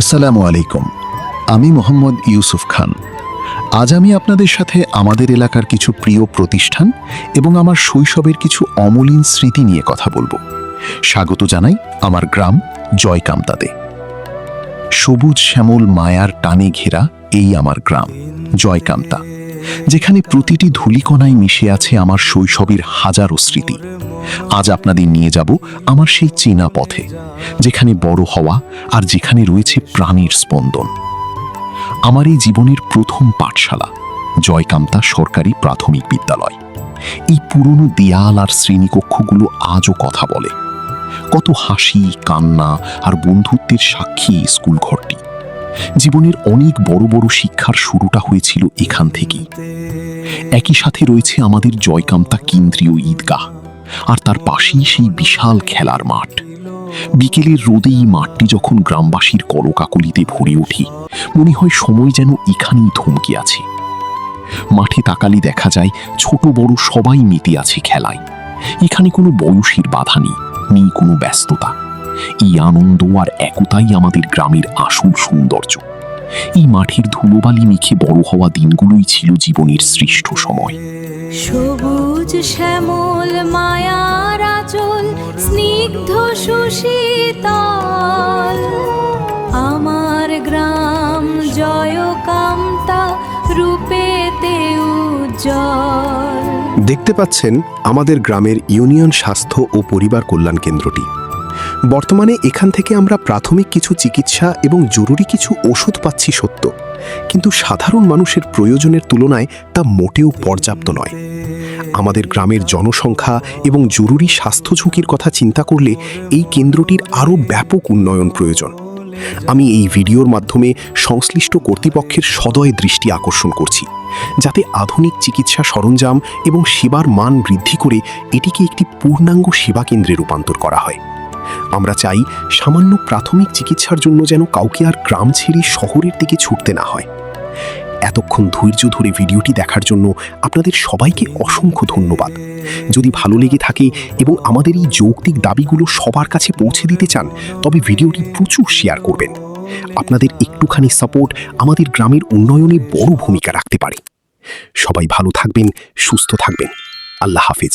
আসসালামু আলাইকুম। আমি মোহাম্মদ ইউসুফ খান। আজ আমি আপনাদের সাথে আমাদের এলাকার কিছু প্রিয় প্রতিষ্ঠান এবং আমার শৈশবের কিছু অমলিন স্মৃতি নিয়ে কথা বলবো। স্বাগত জানাই আমার গ্রাম জয়কামতাতে। সবুজ শ্যামল মায়ার টানে ঘেরা এই আমার গ্রাম জয়কামতা, যেখানে প্রতিটি ধূলিকণায় মিশে আছে আমার শৈশবের হাজারো স্মৃতি। আজ আপনাদের নিয়ে যাব আমার সেই চেনা পথে, যেখানে বড় হওয়া আর যেখানে রয়েছে প্রাণের স্পন্দন। আমার এই জীবনের প্রথম পাঠশালা জয়কামতা সরকারি প্রাথমিক বিদ্যালয়। এই পুরনো দেয়াল আর শ্রেণীকক্ষগুলো আজও কথা বলে। কত হাসি, কান্না আর বন্ধুত্বের সাক্ষী স্কুল ঘরটি। জীবনের অনেক বড় বড় শিক্ষার শুরুটা হয়েছিল এখান থেকেই। একই সাথে রয়েছে আমাদের জয়কামতা কেন্দ্রীয় ঈদগাহ, আর তার পাশেই সেই বিশাল খেলার মাঠ। বিকেলের রোদে এই মাঠটি যখন গ্রামবাসীর কলকাকলিতে ভরে ওঠে, মনে হয় সময় যেন এখানেই থমকে আছে। মাঠে তাকালে দেখা যায় ছোট বড় সবাই মেতে আছে খেলায়। এখানে কোনো বয়সের বাধা নেই, নেই কোনো ব্যস্ততা। এই আনন্দ আর একতাই আমাদের গ্রামের আসল সৌন্দর্য। এই মাঠের ধুলোবালি মেখে বড় হওয়া দিনগুলোই ছিল জীবনের শ্রেষ্ঠ সময়। সবুজ শ্যামল মায়ার আঁচল, স্নিগ্ধ সুশীতল, আমার গ্রাম জয়কামতা রূপেতে উজ্জ্বল। দেখতে পাচ্ছেন আমাদের গ্রামের ইউনিয়ন স্বাস্থ্য ও পরিবার কল্যাণ কেন্দ্রটি। বর্তমানে এখান থেকে আমরা প্রাথমিক কিছু চিকিৎসা এবং জরুরি কিছু ওষুধ পাচ্ছি সত্য, কিন্তু সাধারণ মানুষের প্রয়োজনের তুলনায় তা মোটেও পর্যাপ্ত নয়। আমাদের গ্রামের জনসংখ্যা এবং জরুরি স্বাস্থ্য ঝুঁকির কথা চিন্তা করলে এই কেন্দ্রটির আরও ব্যাপক উন্নয়ন প্রয়োজন। আমি এই ভিডিওর মাধ্যমে সংশ্লিষ্ট কর্তৃপক্ষের সদয় দৃষ্টি আকর্ষণ করছি, যাতে আধুনিক চিকিৎসা সরঞ্জাম এবং সেবার মান বৃদ্ধি করে এটিকে একটি পূর্ণাঙ্গ সেবা কেন্দ্রে রূপান্তর করা হয়। আমরা চাই সামান্য প্রাথমিক চিকিৎসার জন্য যেন কাউকে আর গ্রাম ছেড়ে শহরের দিকে ছুটতে না হয়। এতক্ষণ ধৈর্য ধরে ভিডিওটি দেখার জন্য আপনাদের সবাইকে অসংখ্য ধন্যবাদ। যদি ভালো লেগে থাকে এবং আমাদের এই যৌক্তিক দাবিগুলো সবার কাছে পৌঁছে দিতে চান, তবে ভিডিওটি প্রচুর শেয়ার করবেন। আপনাদের একটুখানি সাপোর্ট আমাদের গ্রামের উন্নয়নে বড় ভূমিকা রাখতে পারে। সবাই ভালো থাকবেন, সুস্থ থাকবেন। আল্লাহ হাফেজ।